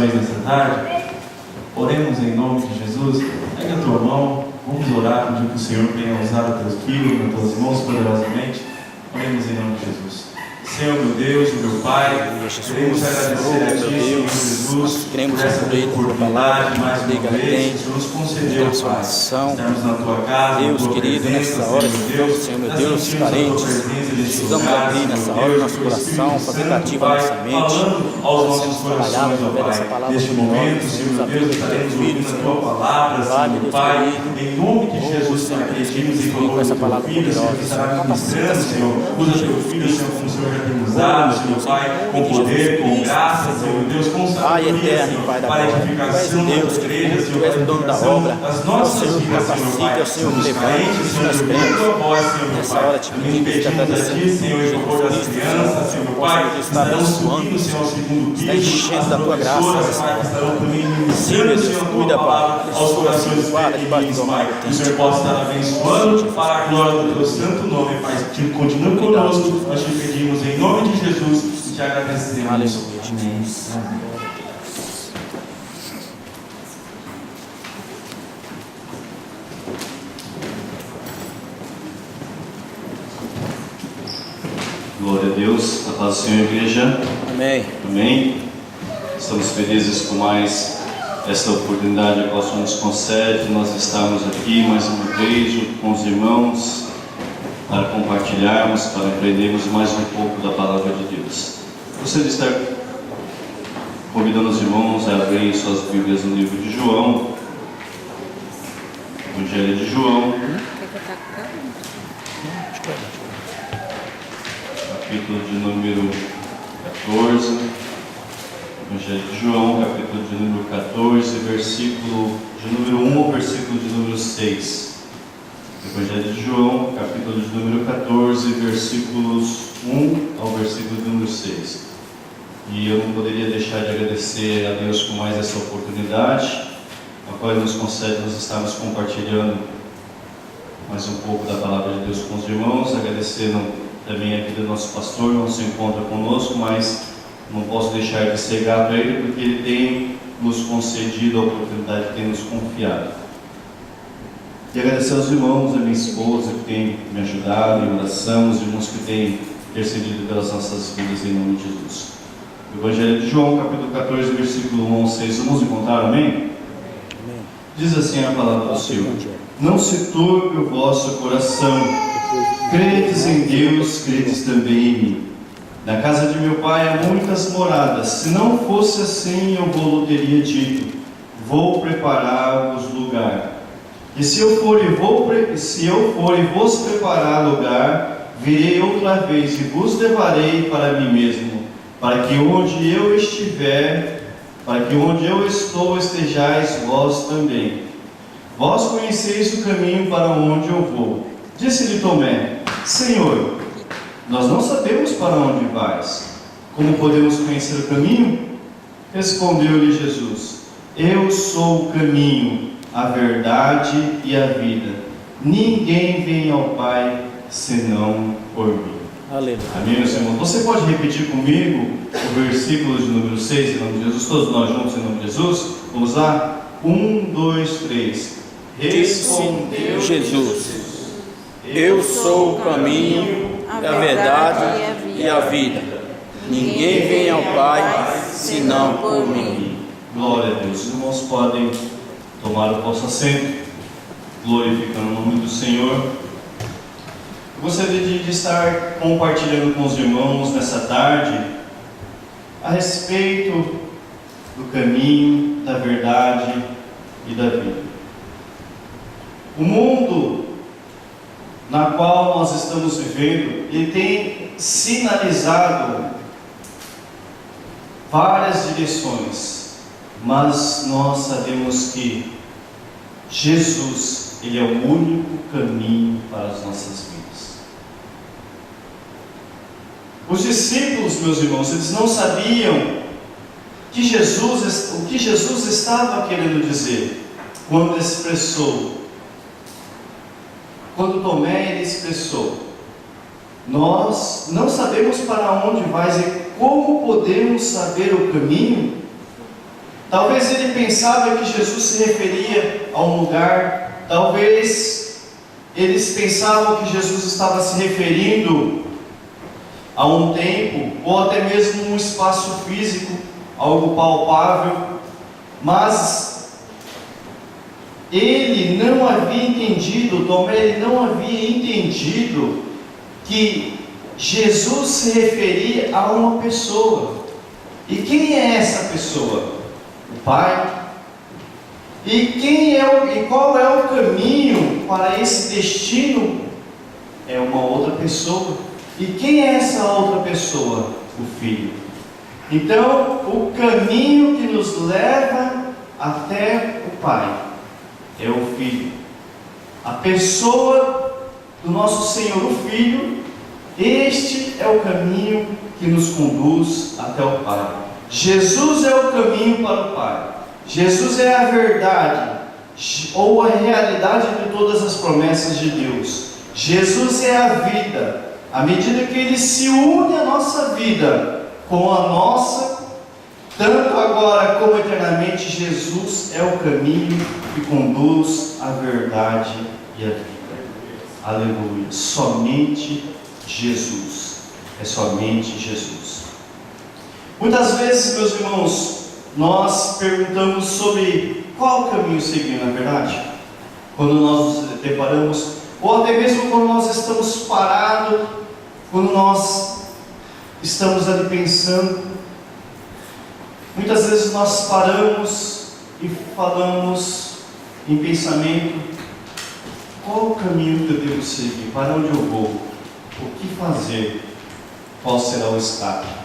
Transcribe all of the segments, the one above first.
Nessa tarde, oremos em nome de Jesus. Pega a tua mão, vamos orar, pedir que o Senhor venha usar o teu filho nas tuas mãos poderosamente. Oremos em nome de Jesus. Senhor, meu Deus, meu Pai, queremos agradecer a Ti, Senhor Jesus, por essa oportunidade, mais uma vez, que o Senhor nos concedeu, Pai. Estamos na Tua casa, Deus querido, nessa hora de Deus, Senhor, meu Deus, carentes, precisamos abrir nessa hora o nosso coração, fazer cativa a nossa mente, aos nossos corações, ó Pai. Neste momento, Senhor, meu Deus, estaremos ouvindo a Tua palavra, Senhor, Pai, em nome de Jesus, Pai, pedimos em favor do Teu Filho, Senhor, que estará ministrando, Senhor, usa Teu Filho, Senhor, como o Senhor já tem usado, Senhor Pai, com poder, com graça, Senhor Deus, com sabedoria, Senhor, para a edificação da tua igreja, Senhor, para a edificação das nossas vidas, Senhor Pai, somos carentes, Senhor, de tua voz, Senhor Pai, nos pedimos a Ti, Senhor, em favor das crianças, Senhor Pai, estarão subindo, Senhor, ao segundo piso, as professoras, Pai, estarão também ministrando, Senhor, a tua palavra aos corações deles, Pai, que o Senhor possa estar abençoando para a glória do teu santo nome, Pai, que continue conosco, nós te pedimos em nome de Jesus e te agradecemos. Aleluia. Amém. Glória a Deus, a paz do Senhor, igreja. Amém. Amém. Estamos felizes com mais esta oportunidade que o Senhor nos concede. Nós estamos aqui mais uma vez junto com os irmãos para compartilharmos, para aprendermos mais um pouco da palavra de Deus. Gostaria de estar convidando os irmãos a abrir suas Bíblias no livro de João, Evangelho de João, capítulo de número 14, Evangelho de João, capítulo de número 14, versículo de número 1 ao versículo de número 6. Evangelho de João, capítulo de número 14, versículos 1 ao versículo de número 6. E eu não poderia deixar de agradecer a Deus por mais essa oportunidade, a qual Ele nos concede, nós estamos compartilhando mais um pouco da palavra de Deus com os irmãos, agradecendo também a vida do nosso pastor, não se encontra conosco, mas não posso deixar de ser grato a Ele, porque Ele tem nos concedido a oportunidade, tem nos confiado. E agradecer aos irmãos, a minha esposa que tem me ajudado em oração, os irmãos que têm intercedido pelas nossas vidas em nome de Jesus. Evangelho de João, capítulo 14, versículo 1 ao 6. Vamos encontrar, amém? Diz assim a palavra do Senhor: não se turbe o vosso coração, credes em Deus, credes também em mim. Na casa de meu Pai há muitas moradas, se não fosse assim eu vou teria dito, vou preparar-vos lugar. E se eu for e vos preparar lugar, virei outra vez e vos levarei para mim mesmo, para que onde eu estou estejais vós também. Vós conheceis o caminho para onde eu vou. Disse-lhe Tomé: Senhor, nós não sabemos para onde vais. Como podemos conhecer o caminho? Respondeu-lhe Jesus: eu sou o caminho, a verdade e a vida. Ninguém vem ao Pai senão por mim. Aleluia. Amém, meus irmãos? Você pode repetir comigo o versículo de número 6 em nome de Jesus? Todos nós juntos em nome de Jesus? Vamos lá? 1, 2, 3. Respondeu Jesus: eu sou o caminho, a verdade e a vida. Ninguém vem ao Pai senão por mim. Glória a Deus. Os irmãos podem tomar o vosso assento, glorificando o nome do Senhor. Eu gostaria de estar compartilhando com os irmãos nessa tarde a respeito do caminho, da verdade e da vida. O mundo na qual nós estamos vivendo, ele tem sinalizado várias direções, mas nós sabemos que Jesus, Ele é o único caminho para as nossas vidas. Os discípulos, meus irmãos, eles não sabiam o que Jesus estava querendo dizer quando expressou. Quando Tomé ele expressou: nós não sabemos para onde vais e como podemos saber o caminho? Talvez ele pensava que Jesus se referia a um lugar, talvez eles pensavam que Jesus estava se referindo a um tempo, ou até mesmo um espaço físico, algo palpável, mas ele não havia entendido, Tomé, ele não havia entendido que Jesus se referia a uma pessoa. E quem é essa pessoa? O Pai. E qual é o caminho para esse destino? É uma outra pessoa. E quem é essa outra pessoa? O Filho. Então, o caminho que nos leva até o Pai é o Filho. A pessoa do nosso Senhor, o Filho, este é o caminho que nos conduz até o Pai. Jesus é o caminho para o Pai. Jesus é a verdade, ou a realidade de todas as promessas de Deus. Jesus é a vida. À medida que Ele se une à nossa vida com a nossa, tanto agora como eternamente, Jesus é o caminho que conduz à verdade e à vida. Aleluia. Somente Jesus. É somente Jesus. Muitas vezes, meus irmãos, nós perguntamos sobre qual caminho seguir, não é verdade? Quando nós nos deparamos, ou até mesmo quando nós estamos parados, quando nós estamos ali pensando, muitas vezes nós paramos e falamos em pensamento: qual o caminho que eu devo seguir? Para onde eu vou? O que fazer? Qual será o escape?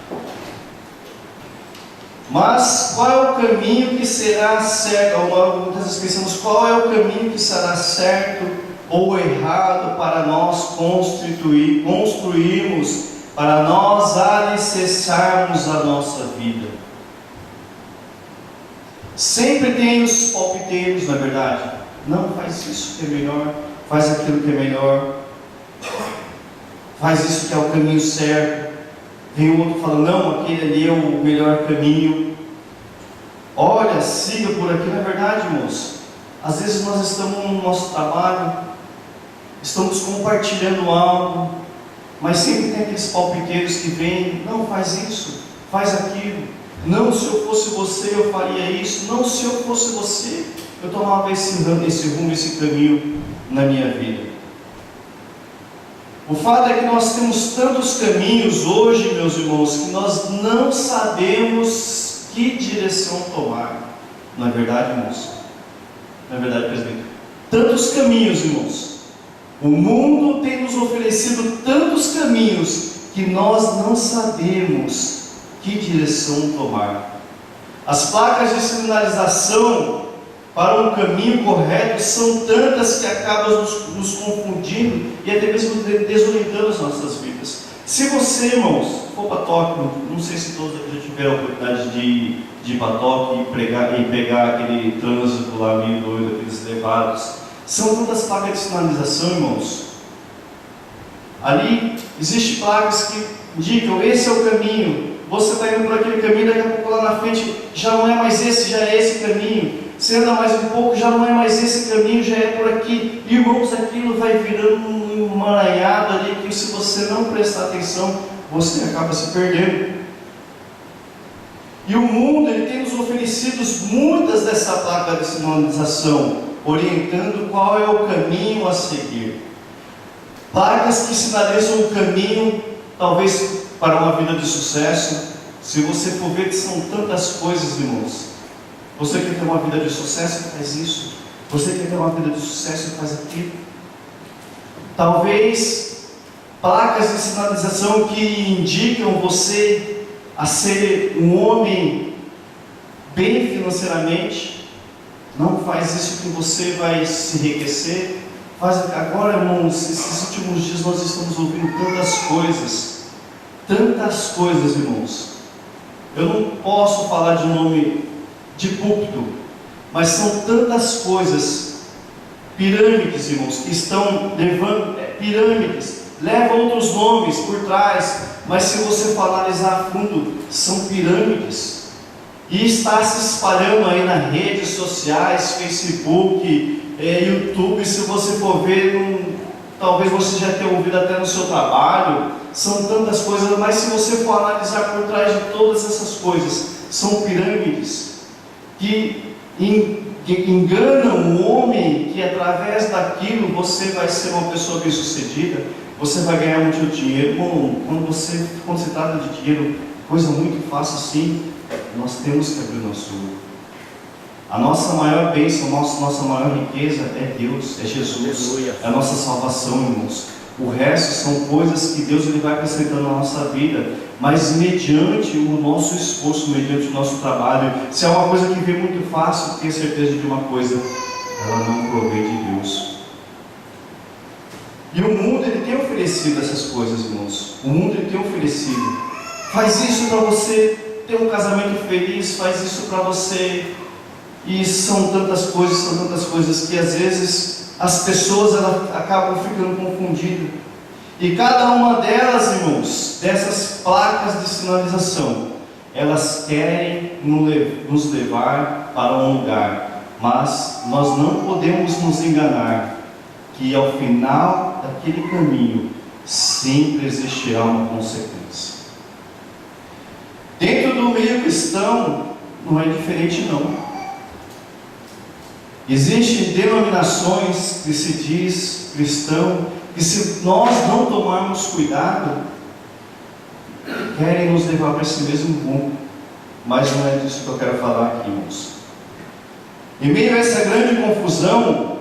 Mas qual é o caminho que será certo? Muitas vezes pensamos: qual é o caminho que será certo ou errado para nós construirmos, para nós alicerçarmos a nossa vida? Sempre tem os palpiteiros, não é verdade? Não, faz isso que é melhor, faz aquilo que é melhor, faz isso que é o caminho certo. Vem o outro falando: não, aquele ali é o melhor caminho. Olha, siga por aqui. Não é verdade, irmãos? Às vezes nós estamos no nosso trabalho, estamos compartilhando algo, mas sempre tem aqueles palpiteiros que vêm: não, faz isso, faz aquilo. Não, se eu fosse você, eu faria isso. Não, se eu fosse você, eu tomava esse rumo, esse caminho na minha vida. O fato é que nós temos tantos caminhos hoje, meus irmãos, que nós não sabemos que direção tomar. Não é verdade, irmãos? Não é verdade, presbítero? Tantos caminhos, irmãos. O mundo tem nos oferecido tantos caminhos que nós não sabemos que direção tomar. As placas de sinalização para um caminho correto são tantas que acabam nos confundindo e até mesmo desorientando as nossas vidas. Se você, irmãos, for para Tóquio, não sei se todos já tiveram a oportunidade de ir para Tóquio e pegar aquele trânsito lá meio doido, aqueles levados, são tantas placas de sinalização, irmãos. Ali existem placas que indicam: esse é o caminho. Você está indo por aquele caminho, daqui a pouco lá na frente já não é mais esse, já é esse caminho. Você anda mais um pouco, já não é mais esse caminho, já é por aqui. Irmãos, aquilo vai virando um emaranhado ali que, se você não prestar atenção, você acaba se perdendo. E o mundo, ele tem nos oferecido muitas dessa placa de sinalização, orientando qual é o caminho a seguir. Placas que sinalizam o caminho, talvez para uma vida de sucesso. Se você for ver que são tantas coisas, irmãos. Você quer ter uma vida de sucesso? Faz isso. Você quer ter uma vida de sucesso? Faz aquilo. Talvez placas de sinalização que indicam você a ser um homem bem financeiramente. Não faz isso que você vai se enriquecer. Faz agora, irmãos. Esses últimos dias nós estamos ouvindo tantas coisas, irmãos. Eu não posso falar de nome de púlpito, mas são tantas coisas, pirâmides, irmãos, que estão levando, pirâmides, levam outros nomes por trás, mas se você for analisar a fundo, são pirâmides. e está se espalhando aí nas redes sociais, Facebook, YouTube. Se você for ver, talvez você já tenha ouvido até no seu trabalho, são tantas coisas, mas se você for analisar por trás de todas essas coisas, são pirâmides que enganam o homem, que através daquilo você vai ser uma pessoa bem-sucedida, você vai ganhar muito dinheiro. Bom, quando se trata de dinheiro, coisa muito fácil sim, nós temos que abrir o nosso olho. A nossa maior bênção, nossa maior riqueza é Deus, é Jesus, é a nossa salvação, irmãos. O resto são coisas que Deus ele vai acrescentando na nossa vida, mas mediante o nosso esforço, mediante o nosso trabalho. Se é uma coisa que vem muito fácil, tenha certeza de uma coisa: ela não provém de Deus. E o mundo ele tem oferecido essas coisas, irmãos. O mundo ele tem oferecido. Faz isso para você ter um casamento feliz, faz isso para você. E são tantas coisas que às vezes as pessoas elas acabam ficando confundidas. E cada uma delas, irmãos, dessas placas de sinalização, elas querem nos levar para um lugar. Mas nós não podemos nos enganar que ao final daquele caminho sempre existirá uma consequência. Dentro do meio cristão não é diferente não. Existem denominações que se diz cristão, que se nós não tomarmos cuidado, querem nos levar para esse mesmo rumo. Mas não é disso que eu quero falar aqui, irmãos. Em meio a essa grande confusão,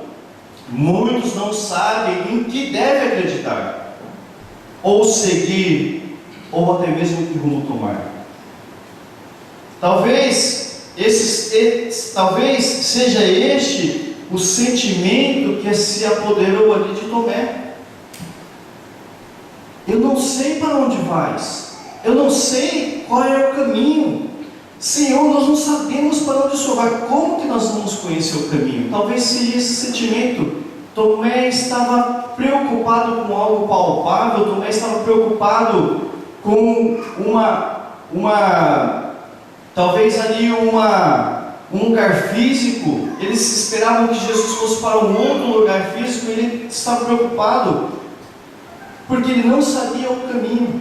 muitos não sabem em que deve acreditar, ou seguir, ou até mesmo que rumo tomar. Talvez seja este o sentimento que se apoderou ali de Tomé. Eu não sei para onde vais, eu não sei qual é o caminho. Senhor, nós não sabemos para onde o Senhor vai. Como que nós vamos conhecer o caminho? Talvez seja esse sentimento. Tomé estava preocupado com algo palpável, Tomé estava preocupado com talvez ali um lugar físico. Eles esperavam que Jesus fosse para um outro lugar físico, e ele estava preocupado, porque ele não sabia o caminho.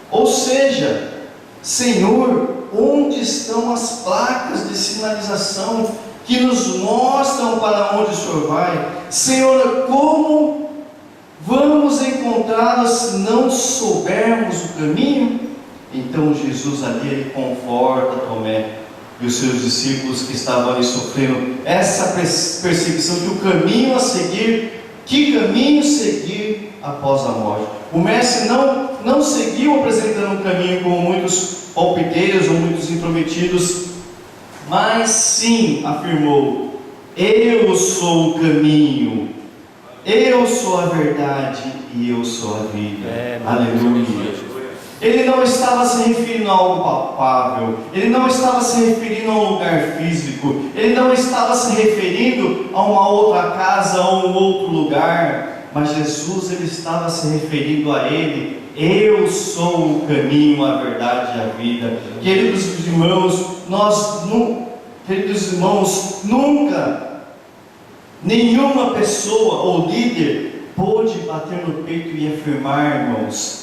Ou seja, Senhor, onde estão as placas de sinalização que nos mostram para onde o Senhor vai? Senhor, como vamos encontrá-las se não soubermos o caminho? Então Jesus ali, ele conforta Tomé e os seus discípulos que estavam ali sofrendo essa perseguição, que o caminho a seguir, que caminho seguir após a morte. O mestre não seguiu apresentando um caminho como muitos palpiteiros ou muitos intrometidos, mas sim afirmou: eu sou o caminho, eu sou a verdade e eu sou a vida. Aleluia. Ele não estava se referindo a algo palpável, ele não estava se referindo a um lugar físico, ele não estava se referindo a uma outra casa, a um outro lugar, mas Jesus ele estava se referindo a ele: eu sou o caminho, a verdade e a vida. Queridos irmãos, nunca nenhuma pessoa ou líder pôde bater no peito e afirmar, irmãos: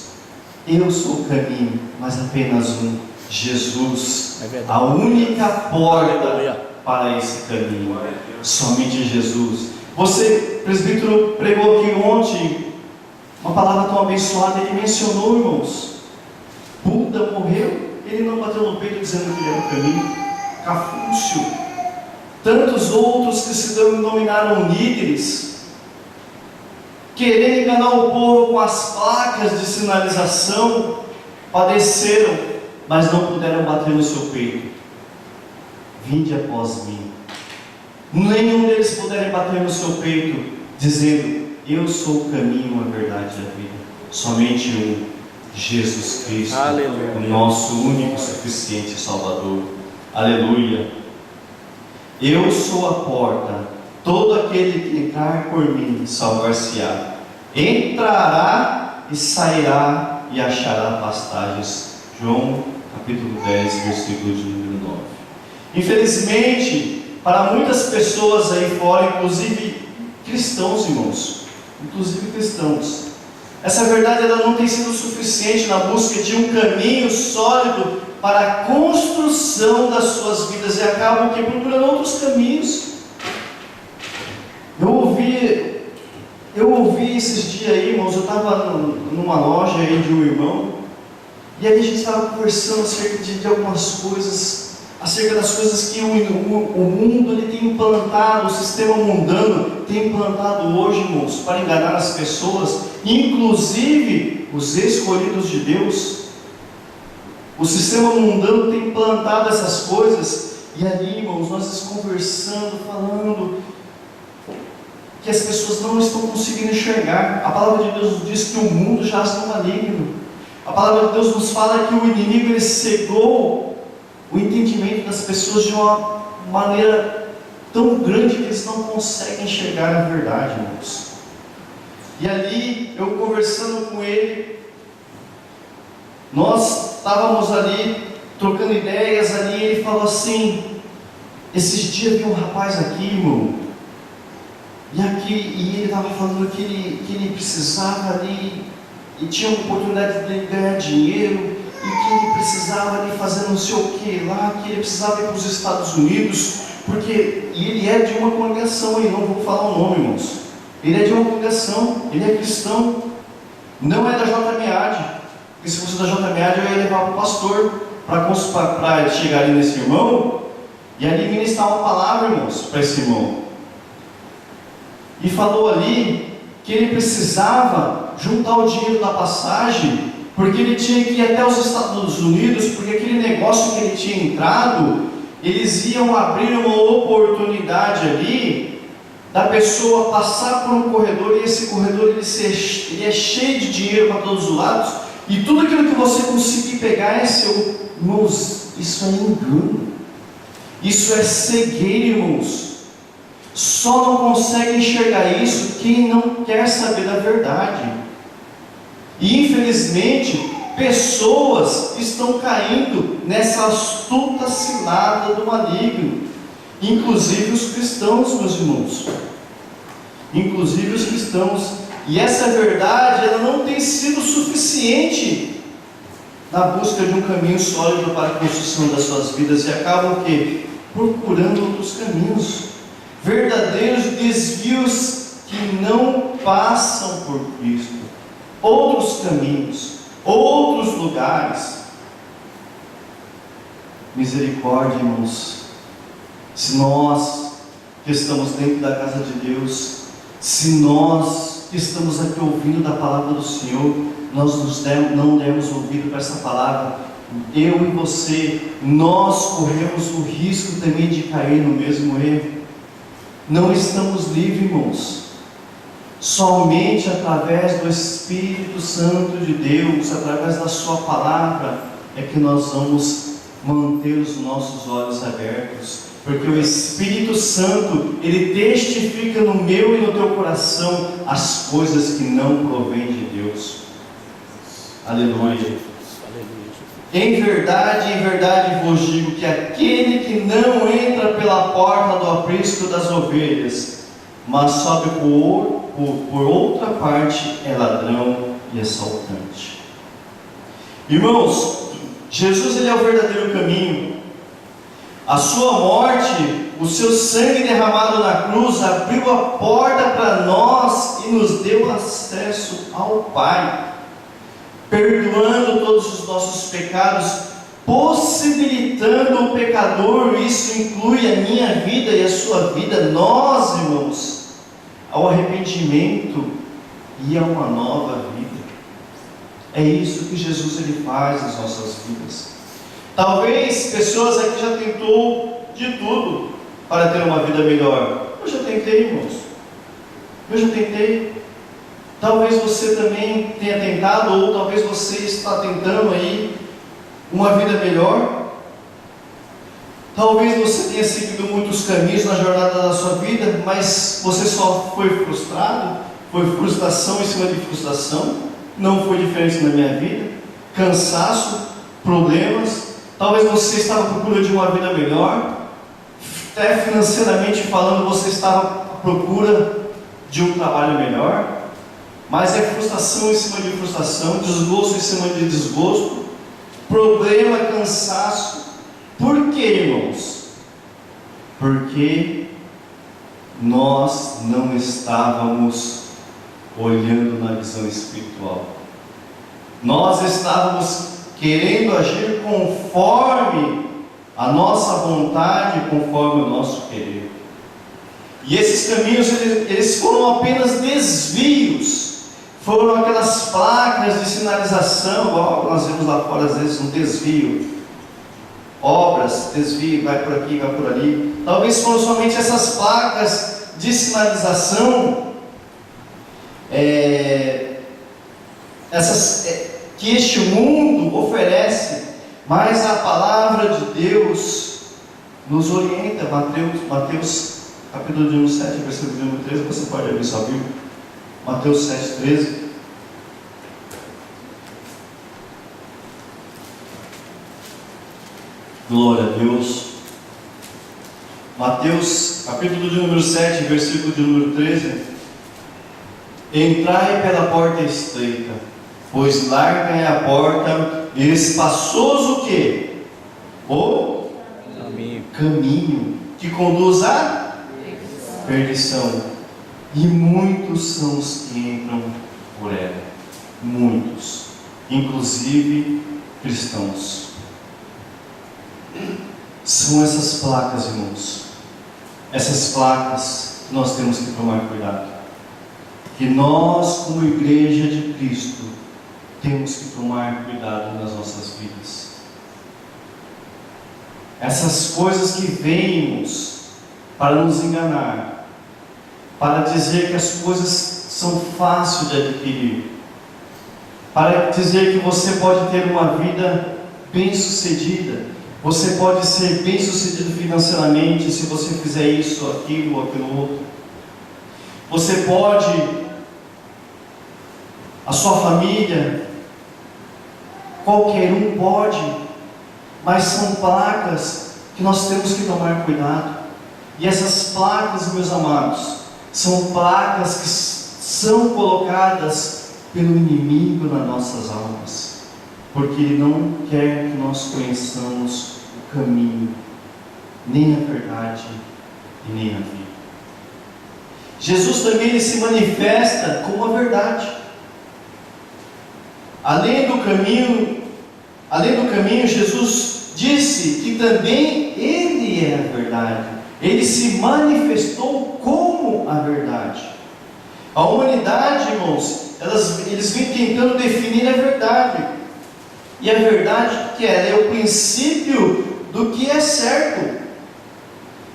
eu sou o caminho, mas apenas um, Jesus, a única porta para esse caminho, somente Jesus. Você, presbítero, pregou aqui ontem uma palavra tão abençoada. Ele mencionou, irmãos, Buda morreu, ele não bateu no peito dizendo que ele era o caminho. Confúcio, tantos outros que se denominaram líderes, querendo enganar o povo com as placas de sinalização, padeceram, mas não puderam bater no seu peito: vinde após mim. Nenhum deles puderam bater no seu peito, dizendo: eu sou o caminho, a verdade e a vida. Somente um, Jesus Cristo. Aleluia. O nosso único, suficiente Salvador. Aleluia. Eu sou a porta. Todo aquele que entrar por mim salvar-se-á. Entrará e sairá e achará pastagens. João capítulo 10, versículo de número Infelizmente, para muitas pessoas aí fora, inclusive cristãos, irmãos, essa verdade ela não tem sido suficiente na busca de um caminho sólido para a construção das suas vidas e acabam que procurando outros caminhos. Eu ouvi esses dias aí, irmãos, eu estava numa loja aí de um irmão, e aí a gente estava conversando acerca de algumas coisas, acerca das coisas que o mundo ele tem implantado, o sistema mundano tem implantado hoje, irmãos, para enganar as pessoas, inclusive os escolhidos de Deus. O sistema mundano tem implantado essas coisas, e ali, irmãos, nós conversando, falando que as pessoas não estão conseguindo enxergar. A palavra de Deus diz que o mundo jaz no maligno. A palavra de Deus nos fala que o inimigo ele cegou o entendimento das pessoas de uma maneira tão grande que eles não conseguem enxergar a verdade, irmãos. E ali, eu conversando com ele, nós estávamos ali trocando ideias ali, ele falou assim: esses dias vi um rapaz aqui, irmão, e ele estava falando que ele precisava ali, e tinha uma oportunidade de ganhar dinheiro, e que ele precisava ali fazer não sei o que lá, que ele precisava ir para os Estados Unidos, e ele é de uma congregação, e não vou falar o nome, irmãos, ele é de uma congregação, ele é cristão, não é da JMAD, porque se fosse da JMAD eu ia levar para o pastor, para chegar ali nesse irmão, e ali ministrar uma palavra, irmãos, para esse irmão. E falou ali que ele precisava juntar o dinheiro da passagem, porque ele tinha que ir até os Estados Unidos, porque aquele negócio que ele tinha entrado, eles iam abrir uma oportunidade ali, da pessoa passar por um corredor, e esse corredor ele é cheio de dinheiro para todos os lados, e tudo aquilo que você conseguir pegar é seu. Irmãos, isso é engano, isso é cegueira, irmãos. Só não consegue enxergar isso quem não quer saber da verdade. E infelizmente, pessoas estão caindo nessa astuta cilada do maligno, inclusive os cristãos, meus irmãos. Inclusive os cristãos. E essa verdade, ela não tem sido suficiente na busca de um caminho sólido para a construção das suas vidas, e acabam que procurando outros caminhos, verdadeiros desvios que não passam por Cristo, outros caminhos, outros lugares. Misericórdia, irmãos. Se nós que estamos dentro da casa de Deus, se nós que estamos aqui ouvindo da palavra do Senhor, nós não demos ouvido para essa palavra, eu e você, nós corremos o risco também de cair no mesmo erro. Não estamos livres, irmãos. Somente através do Espírito Santo de Deus, através da sua palavra, é que nós vamos manter os nossos olhos abertos, porque o Espírito Santo, ele testifica no meu e no teu coração as coisas que não provêm de Deus. Aleluia. Em verdade vos digo que aquele que não entra pela porta do aprisco das ovelhas, mas sobe por outra parte, é ladrão e assaltante. Irmãos, Jesus ele é o verdadeiro caminho. A sua morte, o seu sangue derramado na cruz, abriu a porta para nós e nos deu acesso ao Pai, perdoando todos os nossos pecados, possibilitando o pecador, isso inclui a minha vida e a sua vida, nós, irmãos, ao arrependimento e a uma nova vida. É isso que Jesus ele faz nas nossas vidas. Talvez pessoas aqui já tentou de tudo para ter uma vida melhor. Eu já tentei, irmãos. Eu já tentei. Talvez você também tenha tentado, ou talvez você está tentando aí uma vida melhor. Talvez você tenha seguido muitos caminhos na jornada da sua vida, mas você só foi frustrado, foi frustração em cima de frustração. Não foi diferente na minha vida. Cansaço, problemas. Talvez você estava procurando de uma vida melhor, até financeiramente falando, você estava à procura de um trabalho melhor, mas é frustração em cima de frustração, desgosto em cima de desgosto, problema, cansaço. Por quê, irmãos? Porque nós não estávamos olhando na visão espiritual. Nós estávamos querendo agir conforme a nossa vontade, conforme o nosso querer. E esses caminhos, eles foram apenas desvios, foram aquelas placas de sinalização, igual nós vemos lá fora às vezes, um desvio, obras, desvio, vai por aqui, vai por ali. Talvez foram somente essas placas de sinalização, que este mundo oferece, mas a palavra de Deus nos orienta. Mateus capítulo de número 7, versículo de número 13, você pode abrir sua Bíblia. Mateus 7, 13. Glória a Deus. Mateus capítulo de número 7, versículo de número 13. Entrai pela porta estreita, pois larga é a porta e espaçoso o quê? O caminho que conduz à perdição, e muitos são os que entram por ela. Muitos, inclusive cristãos. São essas placas, irmãos, essas placas que nós temos que tomar cuidado, que nós, como igreja de Cristo, temos que tomar cuidado nas nossas vidas. Essas coisas que vêm, irmãos, para nos enganar, para dizer que as coisas são fáceis de adquirir, para dizer que você pode ter uma vida bem-sucedida, você pode ser bem-sucedido financeiramente se você fizer isso, aquilo, aquilo outro. Você pode, a sua família, qualquer um pode, mas são placas que nós temos que tomar cuidado. E essas placas, meus amados, são placas que são colocadas pelo inimigo nas nossas almas, porque ele não quer que nós conheçamos o caminho, nem a verdade e nem a vida. Jesus também ele se manifesta como a verdade. Além do caminho, Jesus disse que também ele é a verdade. Ele se manifestou como a verdade. A humanidade, irmãos, eles vêm tentando definir a verdade. E a verdade que é o princípio do que é certo.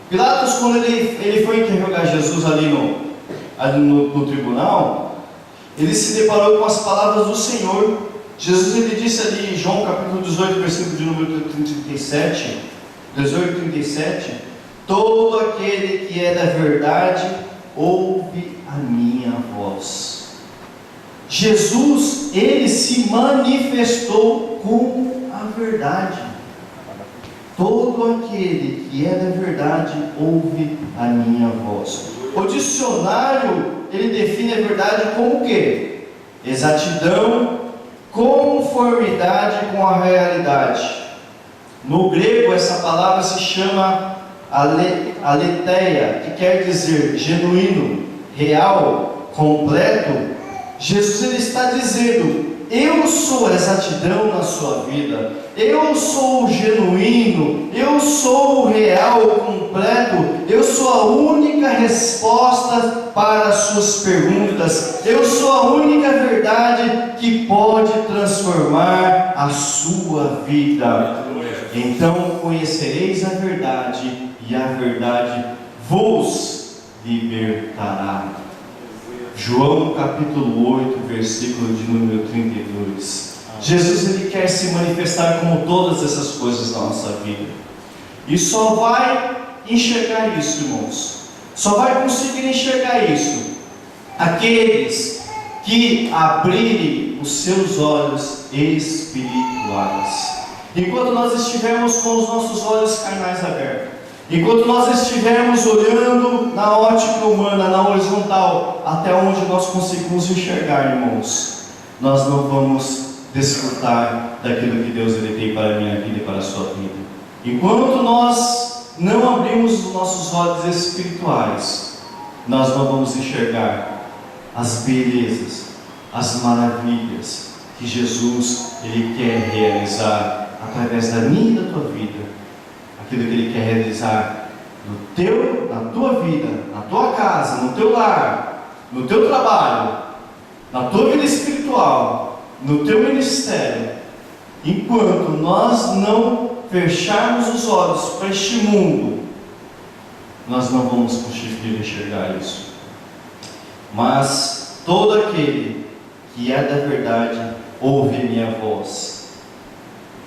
Pilatos, quando ele foi interrogar Jesus ali no tribunal, ele se deparou com as palavras do Senhor. Jesus ele disse ali em João capítulo 18, versículo de número 37, 18, 37, todo aquele que é da verdade ouve a minha voz. Jesus, ele se manifestou como a verdade. Todo aquele que é da verdade ouve a minha voz. O dicionário, ele define a verdade como o quê? Exatidão, conformidade com a realidade. No grego, essa palavra se chama aletheia, que quer dizer genuíno, real, completo. Jesus ele está dizendo: eu sou a exatidão na sua vida, eu sou o genuíno, eu sou o real, o completo, eu sou a única resposta para as suas perguntas, eu sou a única verdade que pode transformar a sua vida. Então conhecereis a verdade, e a verdade vos libertará. João capítulo 8, versículo de número 32. Jesus ele quer se manifestar como todas essas coisas na nossa vida. E só vai enxergar isso, irmãos. Só vai conseguir enxergar isso aqueles que abrirem os seus olhos espirituais. Enquanto nós estivermos com os nossos olhos carnais abertos, Enquanto nós estivermos olhando na ótica humana, na horizontal, até onde nós conseguimos enxergar, irmãos, nós não vamos desfrutar daquilo que Deus ele tem para a minha vida e para a sua vida. Enquanto nós não abrimos os nossos olhos espirituais, nós não vamos enxergar as belezas, as maravilhas que Jesus ele quer realizar através da minha e da tua vida, aquilo que ele quer realizar na tua vida, na tua casa, no teu lar, no teu trabalho, na tua vida espiritual, no teu ministério. Enquanto nós não fecharmos os olhos para este mundo, nós não vamos conseguir enxergar isso. Mas todo aquele que é da verdade ouve a minha voz.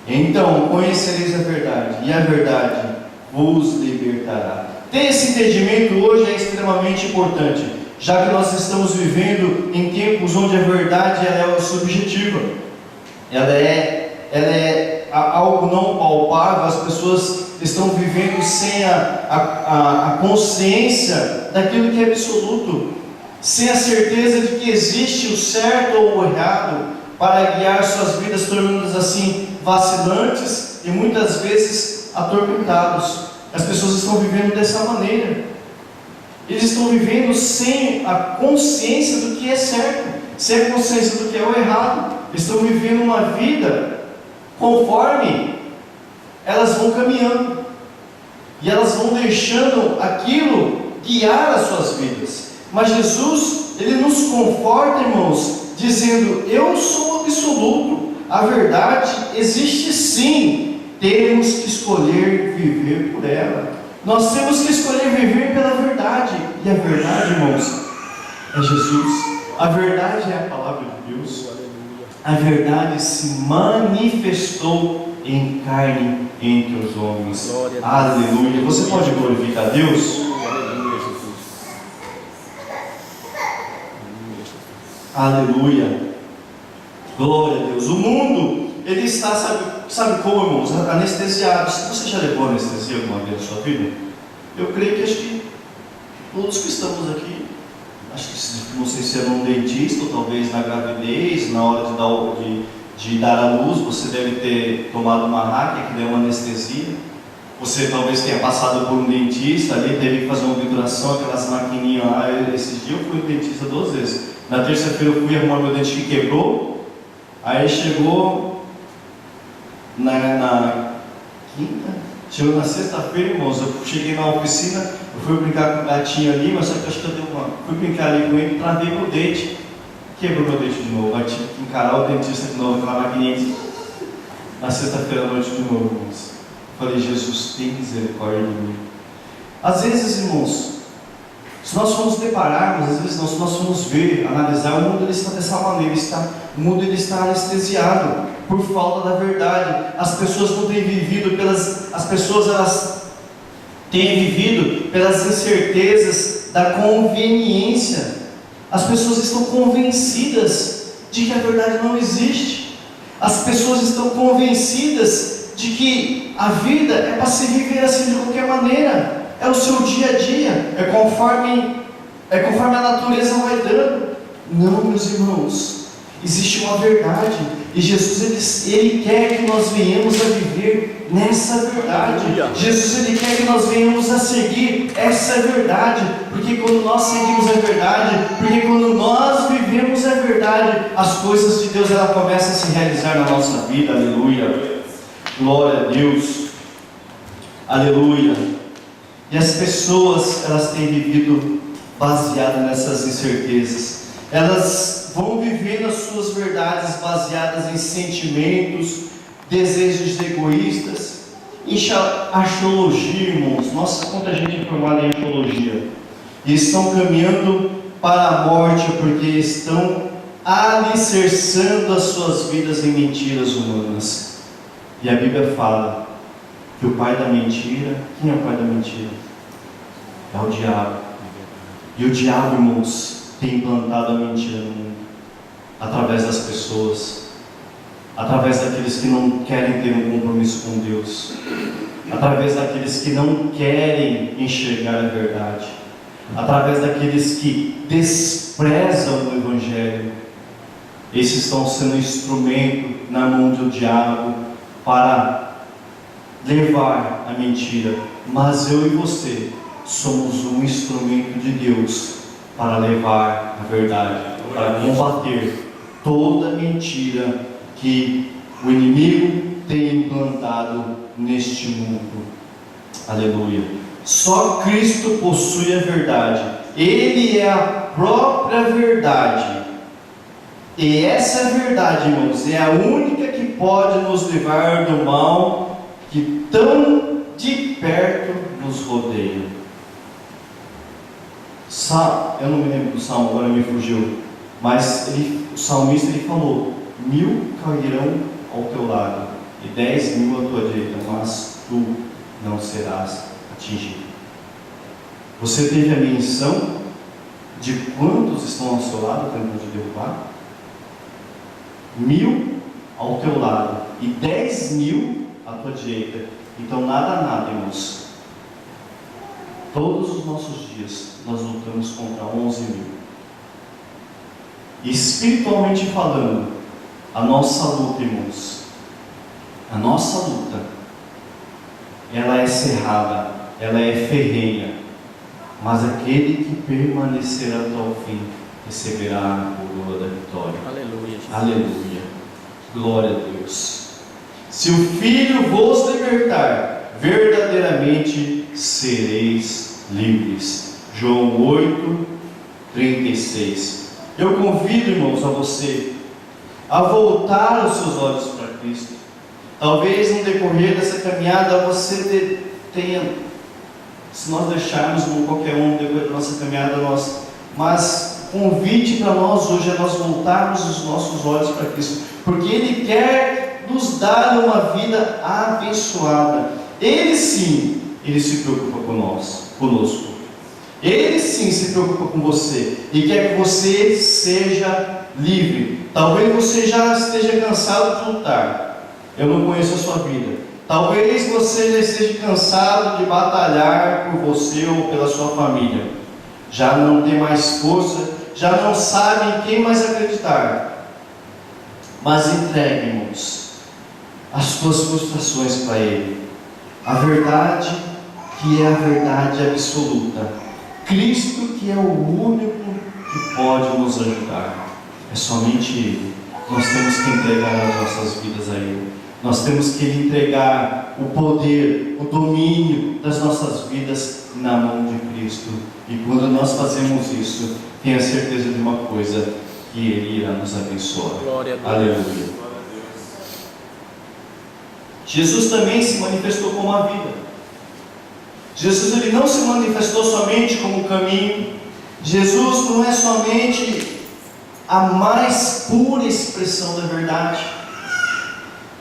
Então conhecereis a verdade, e a verdade vos libertará. Ter esse entendimento hoje é extremamente importante, já que nós estamos vivendo em tempos onde a verdade ela é subjetiva, ela é algo não palpável. As pessoas estão vivendo sem a consciência daquilo que é absoluto, sem a certeza de que existe o certo ou o errado, para guiar suas vidas, tornando-as assim vacilantes e muitas vezes atormentados. As pessoas estão vivendo dessa maneira. Eles estão vivendo sem a consciência do que é certo, sem a consciência do que é o errado. Estão vivendo uma vida conforme elas vão caminhando, e elas vão deixando aquilo guiar as suas vidas. Mas Jesus, ele nos conforta, irmãos, dizendo: eu sou absoluto, a verdade existe sim, temos que escolher viver por ela. Nós temos que escolher viver pela verdade, e a verdade, irmãos, é Jesus. A verdade é a palavra de Deus. A verdade se manifestou em carne entre os homens. Aleluia. Você pode glorificar a Deus? Aleluia. Glória a Deus. O mundo, ele está, sabe como, irmãos? Anestesiado. Você já levou anestesia alguma vez na sua vida? Eu creio que acho que todos que estamos aqui, acho que não sei se era um dentista ou talvez na gravidez, na hora de dar à luz, você deve ter tomado uma ráquia que deu uma anestesia. Você talvez tenha passado por um dentista ali, teve que fazer uma obturação, aquelas maquininhas lá. Esses dias eu fui no dentista 2 vezes. Na terça-feira eu fui arrumar meu dente que quebrou. Aí chegou na quinta, chegou na sexta-feira, irmãos. Eu cheguei na oficina, eu fui brincar com o gatinho ali, mas só que eu acho que eu dei fui brincar ali com ele, travei meu dente, quebrou meu dente de novo. Aí tive que encarar o dentista de novo, aquela maquininha na sexta-feira à noite de novo, irmãos. Falei: Jesus, tem misericórdia de mim. Às vezes, irmãos, se nós formos depararmos, às vezes nós formos ver, analisar, o mundo ele está dessa maneira, o mundo ele está anestesiado por falta da verdade. As pessoas não têm vivido elas têm vivido pelas incertezas da conveniência. As pessoas estão convencidas de que a verdade não existe. As pessoas estão convencidas de que a vida é para se viver assim de qualquer maneira. É o seu dia a dia, é conforme a natureza vai dando. Não, meus irmãos, existe uma verdade, e Jesus ele quer que nós venhamos a viver nessa verdade. Jesus ele quer que nós venhamos a seguir essa verdade, porque quando nós seguimos a verdade, porque quando nós vivemos a verdade, as coisas de Deus ela começam a se realizar na nossa vida. Aleluia. Glória a Deus. Aleluia. E as pessoas, elas têm vivido baseadas nessas incertezas. Elas vão vivendo as suas verdades baseadas em sentimentos, desejos egoístas, em axiologia, irmãos. Nossa, quanta gente é formada em axiologia. E estão caminhando para a morte porque estão alicerçando as suas vidas em mentiras humanas. E a Bíblia fala que o pai da mentira, quem é o pai da mentira? É o diabo. E o diabo, irmãos, tem implantado a mentira no mundo, através das pessoas, através daqueles que não querem ter um compromisso com Deus. através daqueles que não querem enxergar a verdade, através daqueles que desprezam o Evangelho. Esses estão sendo instrumento na mão do diabo para levar a mentira. Mas eu e você somos um instrumento de Deus para levar a verdade, para combater toda mentira que o inimigo tem implantado neste mundo. Aleluia. Só Cristo possui a verdade. Ele é a própria verdade. E essa verdade, irmãos, é a única que pode nos livrar do mal que tão de perto nos rodeia. Eu não me lembro do salmo, agora me fugiu. Mas o salmista falou: 1000 cairão ao teu lado e 10.000 à tua direita, mas tu não serás atingido. Você teve a menção de quantos estão ao seu lado tentando te derrubar? 1000 ao teu lado e 10.000 à tua direita. Então nada, irmãos. Todos os nossos dias nós lutamos contra 11.000. Espiritualmente falando, a nossa luta, irmãos, a nossa luta, ela é cerrada, ela é ferrenha, mas aquele que permanecer até o fim receberá a coroa da vitória. Aleluia. Aleluia. Glória a Deus. Se o Filho vos libertar, verdadeiramente sereis livres. João 8:36. Eu convido, irmãos, a você a voltar os seus olhos para Cristo. Talvez no decorrer dessa caminhada você tenha, se nós deixarmos qualquer um no decorrer da nossa caminhada, mas o convite para nós hoje é nós voltarmos os nossos olhos para Cristo, porque Ele quer nos dar uma vida abençoada. Ele sim, Ele se preocupa conosco. Ele sim se preocupa com você e quer que você seja livre. Talvez você já esteja cansado de lutar. Eu não conheço a sua vida. Talvez você já esteja cansado de batalhar por você ou pela sua família. Já não tem mais força, já não sabe em quem mais acreditar. Mas entregue, irmãos, as suas frustrações para Ele. A verdade que é a verdade absoluta. Cristo que é o único que pode nos ajudar. É somente Ele. Nós temos que entregar as nossas vidas a Ele. Nós temos que Ele entregar o poder, o domínio das nossas vidas na mão de Cristo. E quando nós fazemos isso, tenha certeza de uma coisa, que Ele irá nos abençoar. Glória a Deus. Aleluia. Jesus também se manifestou como a vida. Jesus ele não se manifestou somente como o caminho. Jesus não é somente a mais pura expressão da verdade,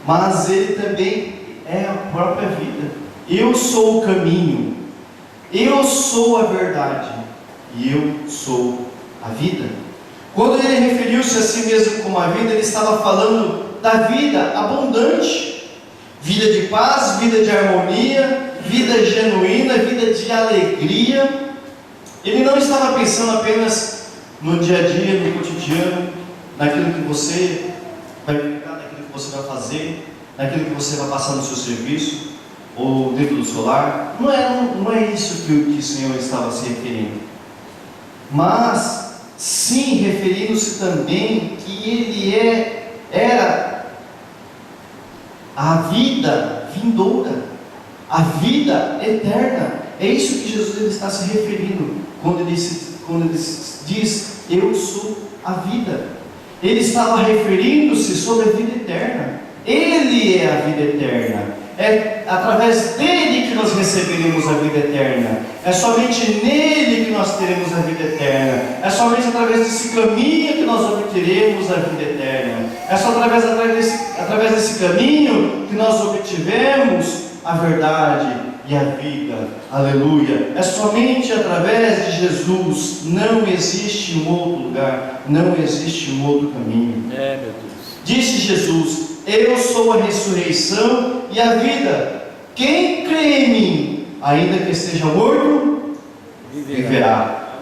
mas Ele também é a própria vida. Eu sou o caminho, eu sou a verdade e eu sou a vida. Quando Ele referiu-se a si mesmo como a vida, Ele estava falando da vida abundante, vida de paz, vida de harmonia, vida genuína, vida de alegria. Ele não estava pensando apenas no dia a dia, no cotidiano, naquilo que você vai pegar, naquilo que você vai fazer, naquilo que você vai passar no seu serviço ou dentro do seu lar. Não é isso que o Senhor estava se referindo, mas sim referindo-se também que Ele era a vida vindoura, a vida eterna. É isso que Jesus ele está se referindo quando ele diz: eu sou a vida. Ele estava referindo-se sobre a vida eterna. Ele é a vida eterna. É através dele que nós receberemos a vida eterna. É somente nele que nós teremos a vida eterna. É somente através desse caminho que nós obteremos a vida eterna. É só através desse caminho que nós obtivemos a verdade e a vida. Aleluia. É somente através de Jesus. Não existe um outro lugar, não existe um outro caminho. Meu Deus. Disse Jesus: eu sou a ressurreição e a vida. quem crê em mim, ainda que esteja morto, viverá.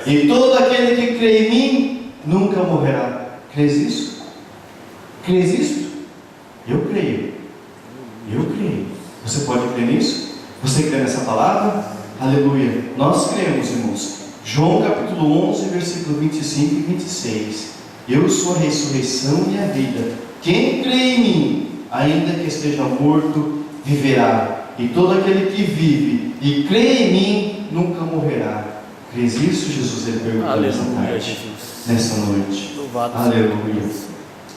E todo aquele que crê em mim, nunca morrerá. Crês isso? Crês isso? Eu creio. Eu creio. Você pode crer nisso? Você crê nessa palavra? Aleluia. Nós cremos, irmãos. João capítulo 11, versículo 25 e 26. Eu sou a ressurreição e a vida. Quem crê em mim, ainda que esteja morto, viverá. E todo aquele que vive e crê em mim, nunca morrerá. Crês isso, Jesus? Ele perguntou nessa tarde, nessa noite. Louvado Aleluia.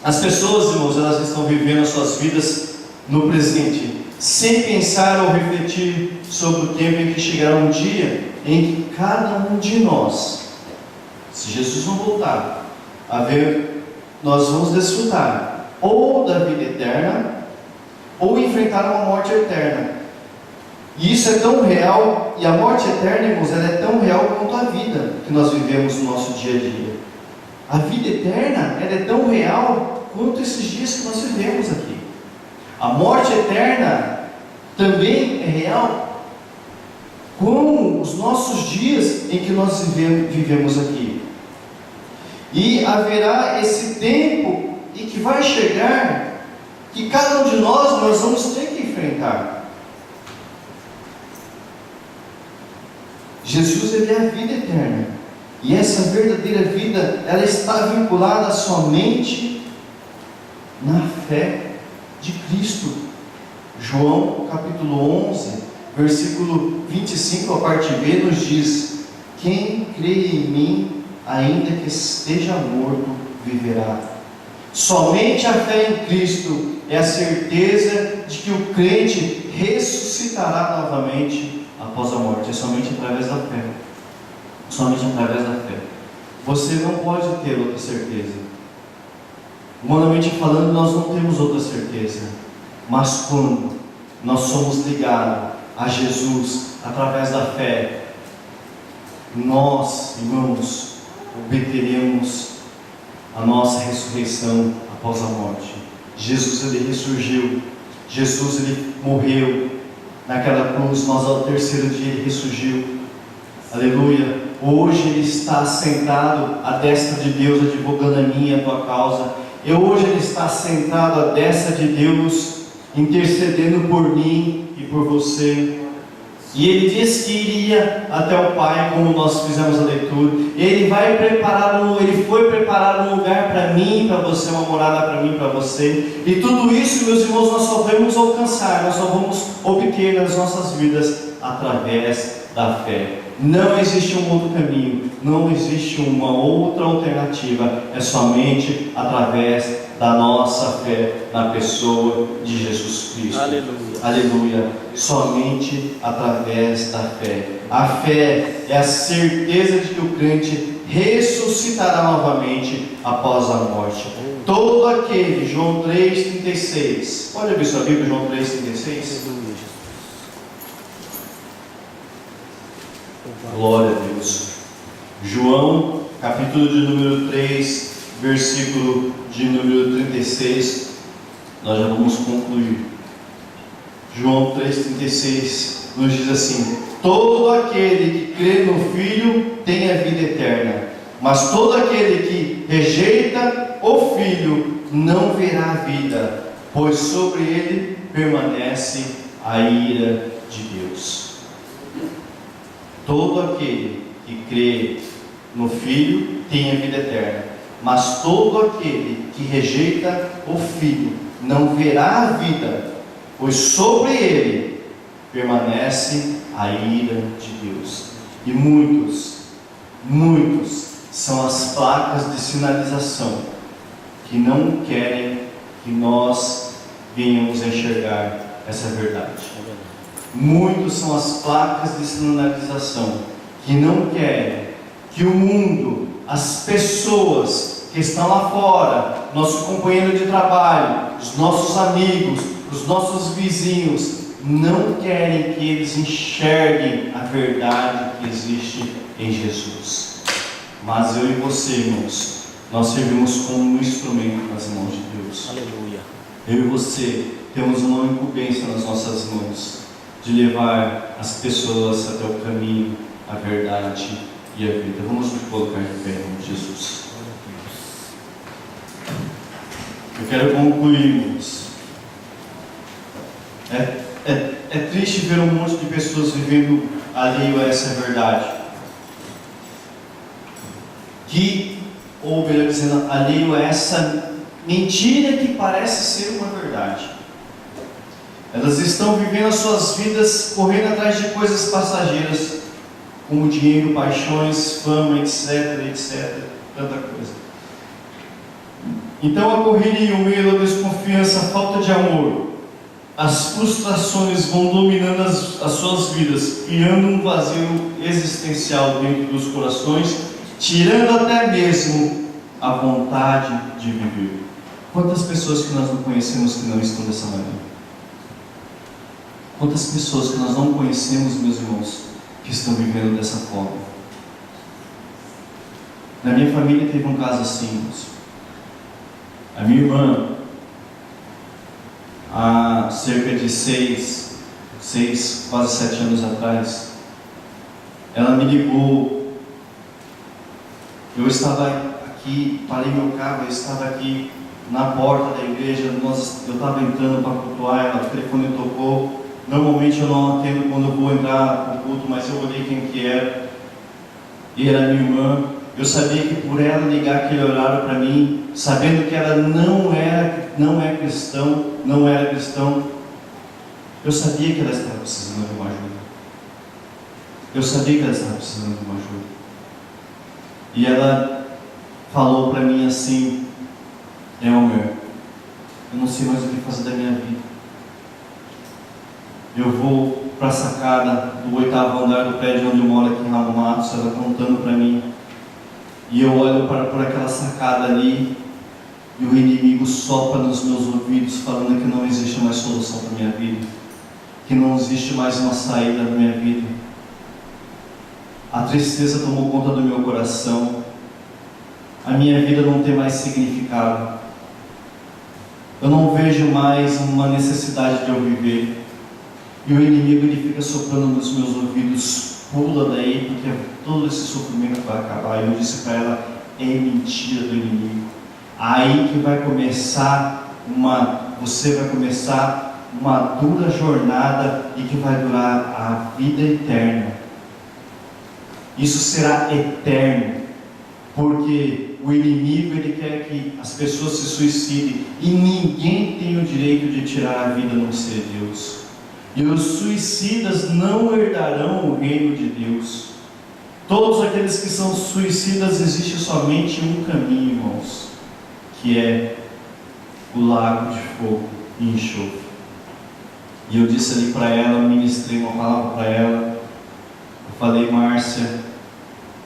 As pessoas, irmãos, elas estão vivendo as suas vidas no presente, sem pensar ou refletir sobre o tempo em que chegará um dia em que cada um de nós, se Jesus não voltar, nós vamos desfrutar ou da vida eterna, ou enfrentar uma morte eterna. E isso é tão real, e a morte eterna, irmãos, ela é tão real quanto a vida que nós vivemos no nosso dia a dia. A vida eterna, ela é tão real quanto esses dias que nós vivemos aqui. A morte eterna também é real, como os nossos dias em que nós vivemos aqui. E haverá esse tempo em que vai chegar, que cada um de nós vamos ter que enfrentar. Jesus, ele é a vida eterna. E essa verdadeira vida, ela está vinculada somente na fé de Cristo. João capítulo 11, versículo 25, a parte B, nos diz: quem crê em mim, ainda que esteja morto, viverá. Somente a fé em Cristo é a certeza de que o crente ressuscitará novamente após a morte. É somente através da fé. Somente através da fé. Você não pode ter outra certeza. Humanamente falando, nós não temos outra certeza. Mas quando nós somos ligados a Jesus através da fé, nós, irmãos, obteremos a nossa ressurreição após a morte. Jesus, ele ressurgiu. Jesus, ele morreu naquela cruz, mas ao terceiro dia ele ressurgiu. Aleluia. Hoje ele está sentado à destra de Deus, advogando a minha e a tua causa. E hoje ele está sentado à destra de Deus, intercedendo por mim e por você. E ele disse que iria até o Pai, como nós fizemos a leitura. Ele foi preparar um lugar para mim, para você, uma morada para mim, para você. E tudo isso, meus irmãos, nós só vamos alcançar, nós só vamos obter nas nossas vidas através da fé. Não existe um outro caminho, não existe uma outra alternativa, é somente através da nossa fé na pessoa de Jesus Cristo. Aleluia. Aleluia. Somente através da fé. A fé é a certeza de que o crente ressuscitará novamente após a morte. Todo aquele, João 3,36. Pode abrir sua Bíblia, João 3,36. Glória a Deus. João, capítulo de número 3, versículo de número 36. Nós já vamos concluir. João 3,36 nos diz assim: todo aquele que crê no Filho tem a vida eterna, mas todo aquele que rejeita o Filho não verá a vida, pois sobre ele permanece a ira de Deus. Todo aquele que crê no Filho tem a vida eterna, mas todo aquele que rejeita o Filho não verá a vida, pois sobre ele permanece a ira de Deus. E muitos são as placas de sinalização que não querem que nós venhamos a enxergar essa verdade. Muitos são as placas de sinalização que não querem que o mundo, as pessoas que estão lá fora, nosso companheiro de trabalho, os nossos amigos, os nossos vizinhos, não querem que eles enxerguem a verdade que existe em Jesus. Mas eu e você, irmãos, nós servimos como um instrumento nas mãos de Deus. Aleluia. Eu e você temos uma incumbência nas nossas mãos de levar as pessoas até o caminho, a verdade e a vida. Vamos nos colocar de pé em nome de Jesus. Eu quero concluir, irmãos. É triste ver um monte de pessoas vivendo alheio a essa verdade. Ou melhor dizendo, alheio a essa mentira que parece ser uma verdade. Elas estão vivendo as suas vidas correndo atrás de coisas passageiras, como dinheiro, paixões, fama, etc, etc, tanta coisa. Então a correria, o medo, a desconfiança, a falta de amor, as frustrações vão dominando as suas vidas, criando um vazio existencial dentro dos corações, tirando até mesmo a vontade de viver. Quantas pessoas que nós não conhecemos que não estão dessa maneira? Quantas pessoas que nós não conhecemos, meus irmãos, que estão vivendo dessa forma? Na minha família teve um caso assim, irmãos. A minha irmã, há cerca de 6, quase 7 anos atrás, ela me ligou. Eu estava aqui, parei meu carro, eu estava aqui na porta da igreja, eu estava entrando para cultuar, ela, o telefone tocou. Normalmente eu não atendo quando eu vou entrar no culto, mas eu olhei quem que era, e era minha irmã. Eu sabia que por ela ligar aquele horário para mim, sabendo que ela não era cristão, eu sabia que ela estava precisando de uma ajuda. Eu sabia que ela estava precisando de uma ajuda. E ela falou para mim assim: Elmer, eu não sei mais o que fazer da minha vida. Eu vou para a sacada do 8º andar do prédio onde eu moro aqui em Ramo Matos, ela contando para mim. E eu olho por aquela sacada ali, e o inimigo sopra nos meus ouvidos, falando que não existe mais solução para a minha vida, que não existe mais uma saída na minha vida. A tristeza tomou conta do meu coração, a minha vida não tem mais significado, eu não vejo mais uma necessidade de eu viver. E o inimigo ele fica soprando nos meus ouvidos: pula daí, porque todo esse sofrimento vai acabar. E eu disse para ela: é mentira do inimigo. Aí que vai começar você vai começar uma dura jornada e que vai durar a vida eterna. Isso será eterno, porque o inimigo ele quer que as pessoas se suicidem, e ninguém tem o direito de tirar a vida a não ser Deus. E os suicidas não herdarão o reino de Deus. Todos aqueles que são suicidas, existe somente um caminho, irmãos, que é o lago de fogo e enxofre. E eu disse ali para ela, ministrei uma palavra para ela. Eu falei: Márcia,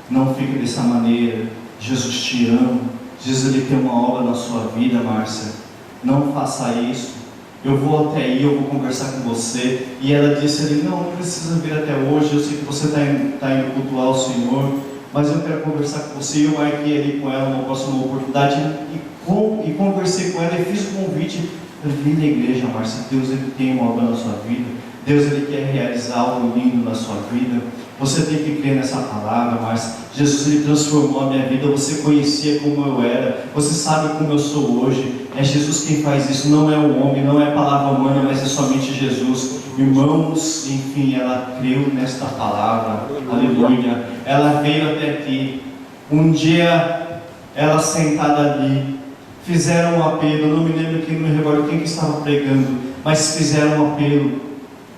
não fique dessa maneira. Jesus te ama. Jesus ele tem uma obra na sua vida, Márcia. Não faça isso. Eu vou até aí, eu vou conversar com você. E ela disse ali: não precisa vir até hoje, eu sei que você está indo cultuar o Senhor, mas eu quero conversar com você. E eu marquei ali com ela uma próxima oportunidade e conversei com ela e fiz o convite para vir na igreja, Márcia. Deus ele tem uma obra na sua vida, Deus ele quer realizar algo lindo na sua vida. Você tem que crer nessa palavra, Márcia. Jesus ele transformou a minha vida. Você conhecia como eu era, você sabe como eu sou hoje. É Jesus quem faz isso, não é o homem, não é a palavra humana, mas é somente Jesus. Irmãos, enfim, ela creu nesta palavra, aleluia. Ela veio até aqui. Um dia, ela sentada ali, fizeram um apelo. Eu não me lembro quem, não me recordo quem que estava pregando, mas fizeram um apelo.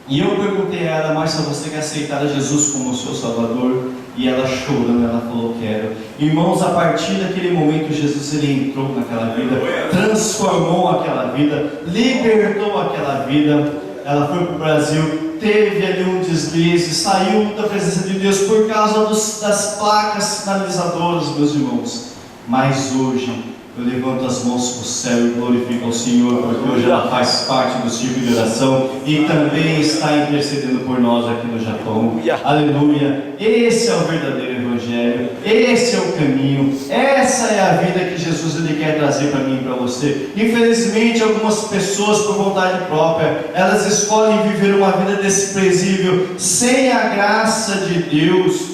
E eu perguntei a ela: Márcia, você quer aceitar a Jesus como o seu Salvador? E ela chorando, ela falou: quero. Irmãos, a partir daquele momento, Jesus ele entrou naquela vida, transformou aquela vida, libertou aquela vida. Ela foi para o Brasil, teve ali um deslize, saiu da presença de Deus por causa das placas sinalizadoras, meus irmãos. Mas hoje, eu levanto as mãos para o céu e glorifico ao Senhor, porque hoje ela faz parte do círculo de oração e também está intercedendo por nós aqui no Japão. Aleluia! Esse é o verdadeiro Evangelho, esse é o caminho, essa é a vida que Jesus ele quer trazer para mim e para você. Infelizmente, algumas pessoas, por vontade própria, elas escolhem viver uma vida desprezível, sem a graça de Deus,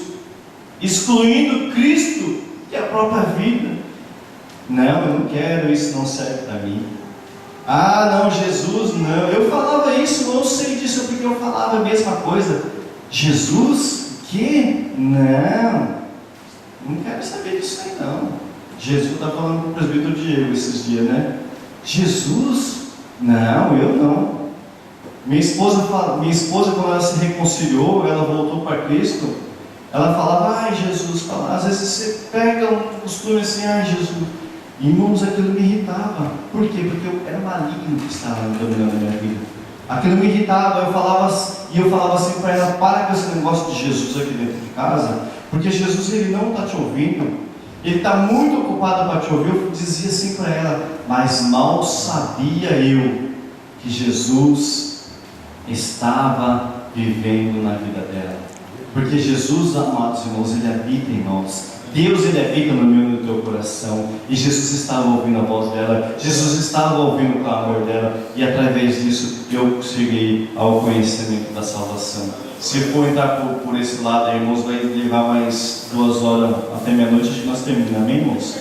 excluindo Cristo, que é a própria vida. Não, eu não quero, isso não serve para mim. Ah, não, Jesus, não. Eu falava isso, eu sei disso porque eu falava a mesma coisa. Jesus? O quê? Não quero saber disso aí não. Jesus está falando com o presbítero Diego esses dias, né? Jesus? Não, eu não. Minha esposa, quando ela se reconciliou, ela voltou para Cristo, ela falava, ai Jesus, às vezes você pega um costume assim, ai Jesus. Irmãos, aquilo me irritava. Por quê? Porque eu era maligno que estava dominando a minha vida. Aquilo me irritava, eu falava assim para ela, para com esse negócio de Jesus aqui dentro de casa, porque Jesus ele não está te ouvindo, ele está muito ocupado para te ouvir. Eu dizia assim para ela, mas mal sabia eu que Jesus estava vivendo na vida dela, porque Jesus, amados irmãos, ele habita em nós. Deus ele habita no meu e no teu coração, e Jesus estava ouvindo a voz dela, Jesus estava ouvindo o clamor dela, e através disso eu cheguei ao conhecimento da salvação. Se for entrar por esse lado, irmãos, vai levar mais 2 horas até meia-noite, acho que nós terminamos, amém, irmãos?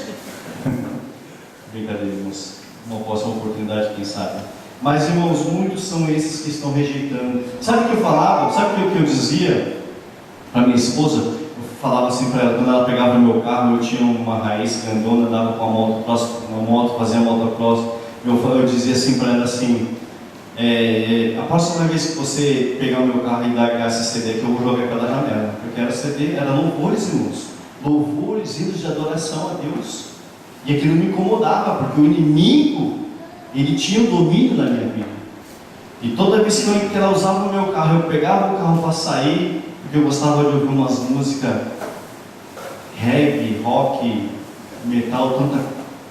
Brincadeira, irmãos, uma próxima oportunidade, quem sabe. Mas, irmãos, muitos são esses que estão rejeitando. Sabe o que eu falava? Sabe o que eu dizia para minha esposa? Falava assim para ela, quando ela pegava o meu carro, eu tinha uma raiz grandona, andava com uma moto, fazia motocross, eu dizia assim para ela assim, a próxima vez que você pegar o meu carro e largar esse CD aqui, eu vou jogar pela janela, porque era CD, era louvores, irmãos, louvores, hinos de adoração a Deus, e aquilo me incomodava, porque o inimigo, ele tinha o domínio da minha vida, e toda vez que ela usava o meu carro, eu pegava o carro para sair, porque eu gostava de ouvir umas músicas reggae, rock, metal, tanta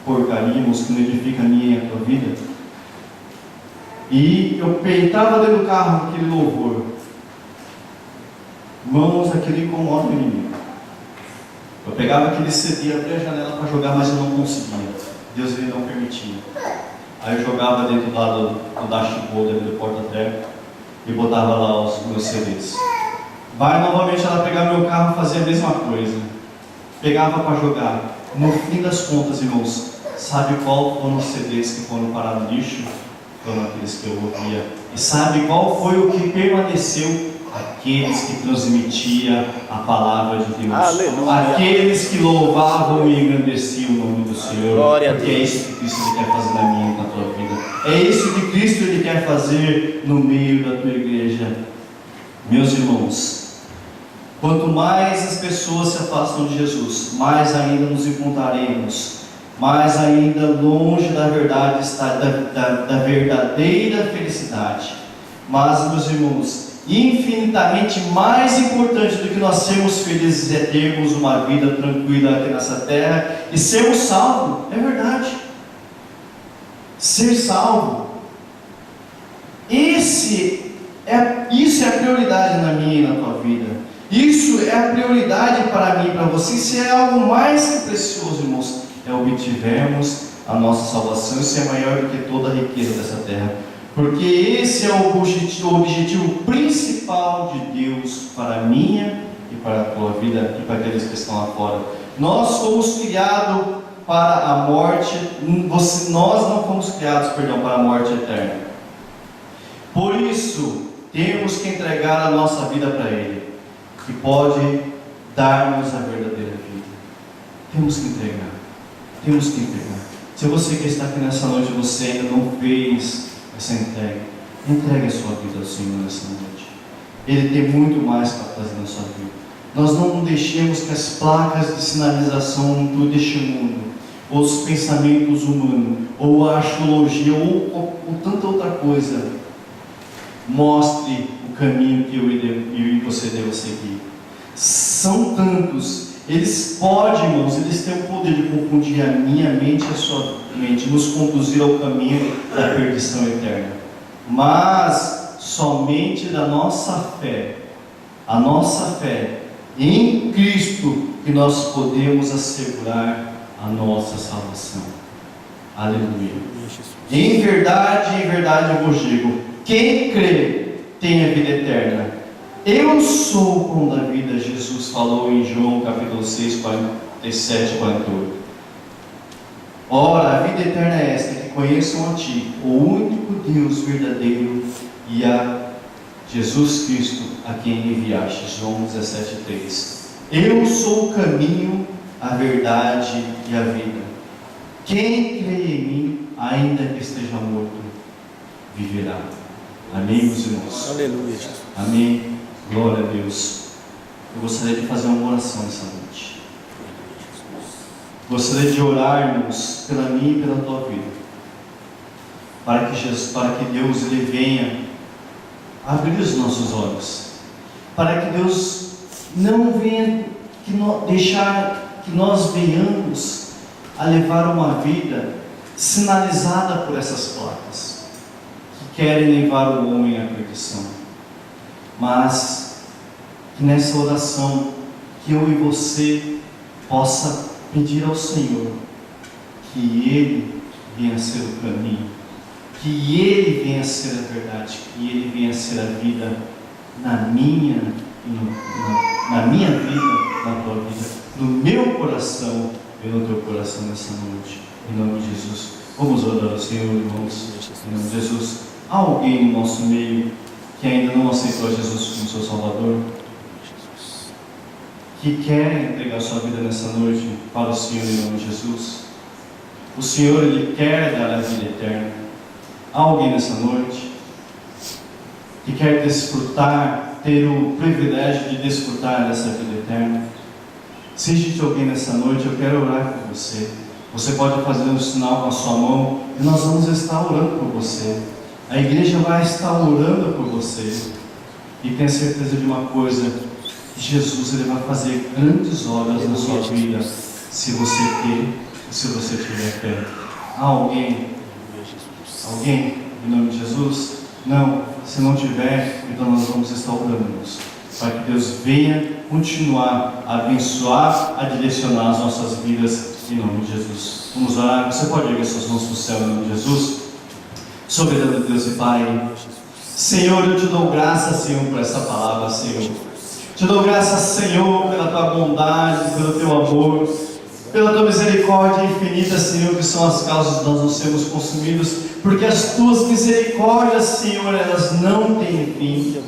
porcaria, música que não edifica a minha e a tua vida. E eu peitava dentro do carro aquele louvor. Irmãos, aquele incomoda o inimigo. Eu pegava aquele CD, abria a janela para jogar, mas eu não conseguia. Deus ele não permitia. Aí eu jogava dentro do dashboard, dentro do porta-treco, e botava lá os meus CDs. Vai novamente ela pegar meu carro e fazer a mesma coisa. Pegava para jogar. No fim das contas, irmãos, sabe qual foram os CDs que foram parar no lixo? Foram aqueles que eu ouvia. E sabe qual foi o que permaneceu? Aqueles que transmitiam a palavra de Deus. Aleluia. Aqueles que louvavam e engrandeciam o nome do Senhor. Glória a porque Deus. é isso que Cristo ele quer fazer na minha e na tua vida. É isso que Cristo ele quer fazer no meio da tua igreja. Meus irmãos, quanto mais as pessoas se afastam de Jesus, mais ainda nos encontraremos, mais ainda longe da verdade está da verdadeira felicidade. Mas, meus irmãos, infinitamente mais importante do que nós sermos felizes é termos uma vida tranquila aqui nessa terra e sermos salvos. É verdade. Ser salvo. Isso é a prioridade na minha e na tua vida. Isso é a prioridade para mim e para você. Isso é algo mais que precioso, irmãos. É obtivermos a nossa salvação. Isso é maior do que toda a riqueza dessa terra. Porque esse é o objetivo principal de Deus para a minha e para a tua vida e para aqueles que estão lá fora. Nós fomos criados para a morte. Nós não fomos criados, para a morte eterna. Por isso, temos que entregar a nossa vida para Ele, que pode dar-nos a verdadeira vida. Temos que entregar. Temos que entregar. Se você que está aqui nessa noite, você ainda não fez essa entrega, entregue a sua vida ao Senhor nessa noite. Ele tem muito mais para fazer na sua vida. Nós não deixemos que as placas de sinalização deste mundo, ou os pensamentos humanos, ou a astrologia, ou tanta outra coisa, mostre o caminho que eu e você deva seguir. São tantos eles podem, irmãos, eles têm o poder de confundir a minha mente e a sua mente, nos conduzir ao caminho da perdição eterna. Mas somente da nossa fé, a nossa fé em Cristo, que nós podemos assegurar a nossa salvação. Aleluia. Em verdade eu vos digo, quem crê tem a vida eterna. Eu sou o pão da vida, Jesus falou em João capítulo 6, 47 e 48. Ora, a vida eterna é esta, que conheçam a Ti, o único Deus verdadeiro, e a Jesus Cristo, a quem enviaste. João 17, 3. Eu sou o caminho, a verdade e a vida. Quem crê em mim, ainda que esteja morto, viverá. Amém, meus irmãos? Aleluia, Jesus. Amém. Glória a Deus. Eu gostaria de fazer uma oração nessa noite. Gostaria de orar, irmãos, pela minha e pela tua vida, para que Deus ele venha abrir os nossos olhos, para que Deus não venha deixar que nós venhamos a levar uma vida sinalizada por essas placas que querem levar o homem à perdição, mas que nessa oração que eu e você possa pedir ao Senhor que Ele venha a ser o caminho, que Ele venha a ser a verdade, que Ele venha a ser a vida na minha vida, na tua vida, no meu coração e no teu coração nessa noite, em nome de Jesus. Vamos orar ao Senhor, irmãos, em nome de Jesus. Há alguém no nosso meio que ainda não aceitou Jesus como seu Salvador, que quer entregar sua vida nessa noite para o Senhor em nome de Jesus? O Senhor, Ele quer dar a vida eterna. Há alguém nessa noite que quer desfrutar, ter o privilégio de desfrutar dessa vida eterna? Se existe alguém nessa noite, eu quero orar por você. Você pode fazer um sinal com a sua mão e nós vamos estar orando por você. A igreja vai estar orando por você. E tenha certeza de uma coisa: Jesus ele vai fazer grandes obras na sua vida, se você quer, se você tiver fé. Há alguém? Alguém? Em nome de Jesus? Não. Se não tiver, então nós vamos estar orando, para que Deus venha continuar a abençoar, a direcionar as nossas vidas, em nome de Jesus. Vamos orar. Você pode erguer suas mãos para o céu, em nome de Jesus? Soberano Deus e Pai, Senhor, eu te dou graça, Senhor, por essa palavra, Senhor. Te dou graças, Senhor, pela tua bondade, pelo teu amor, pela tua misericórdia infinita, Senhor, que são as causas de nós não sermos consumidos, porque as tuas misericórdias, Senhor, elas não têm fim.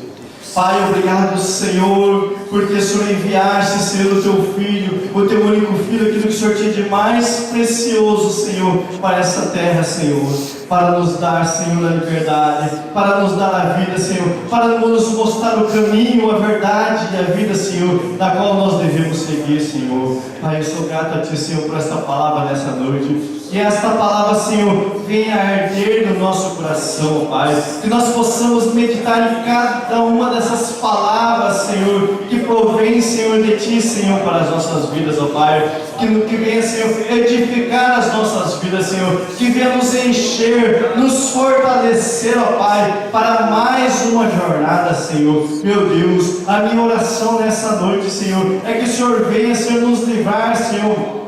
Pai, obrigado, Senhor, porque o Senhor enviaste, Senhor, o teu Filho, o teu único Filho, aquilo que o Senhor tinha de mais precioso, Senhor, para essa terra, Senhor, para nos dar, Senhor, a liberdade, para nos dar a vida, Senhor, para nos mostrar o caminho, a verdade e a vida, Senhor, na qual nós devemos seguir, Senhor. Pai, eu sou grato a Ti, Senhor, por esta palavra nessa noite. Que esta palavra, Senhor, venha a arder no nosso coração, Pai. Que nós possamos meditar em cada uma dessas palavras, Senhor, que provém, Senhor, de Ti, Senhor, para as nossas vidas, ó Pai. Que venha, Senhor, edificar as nossas vidas, Senhor. Que venha nos encher, nos fortalecer, ó Pai, para mais uma jornada, Senhor. Meu Deus, a minha oração nessa noite, Senhor, é que o Senhor venha, Senhor, nos livrar, Senhor,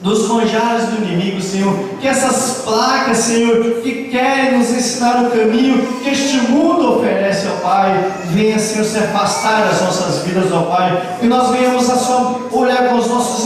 dos manjares do inimigo, Senhor. Que essas placas, Senhor, que querem nos ensinar o caminho que este mundo oferece, ó Pai, venha, Senhor, se afastar das nossas vidas, ó Pai. Que nós venhamos a só olhar com os nossos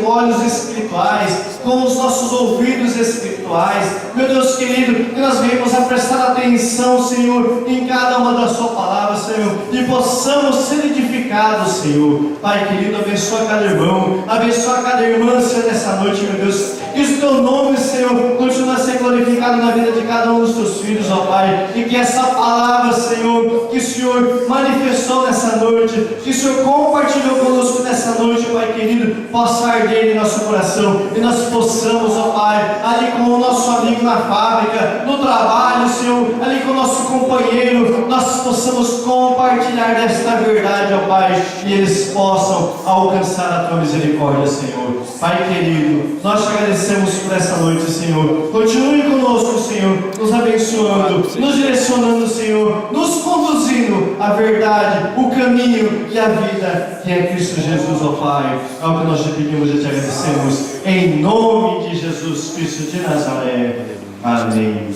olhos espirituais, com os nossos ouvidos espirituais, meu Deus querido, que nós venhamos a prestar atenção, Senhor, em cada uma das suas palavras, Senhor, e possamos ser edificados, Senhor. Pai querido, abençoa cada irmão, abençoa cada irmã, Senhor, nessa noite, meu Deus. Que o teu nome, Senhor, continue a ser glorificado na vida de cada um dos teus filhos, ó Pai. E que essa palavra, Senhor, que o Senhor manifestou nessa noite, que o Senhor compartilhou conosco nessa noite, Pai querido, possa arder em nosso coração e nós possamos, ó Pai, ali com o nosso amigo na fábrica, no trabalho, Senhor, ali com o nosso companheiro, nós possamos compartilhar desta verdade, ó Pai, e eles possam alcançar a Tua misericórdia, Senhor. Pai querido, nós te agradecemos por essa noite, Senhor. Continue conosco, Senhor, nos abençoando, nos direcionando, Senhor, nos conduzindo à verdade, o caminho e a vida que é Cristo Jesus, ó Pai. É o que nós te pedimos e te agradecemos, em nome de Jesus Cristo de Nazaré. Amém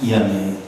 e amém.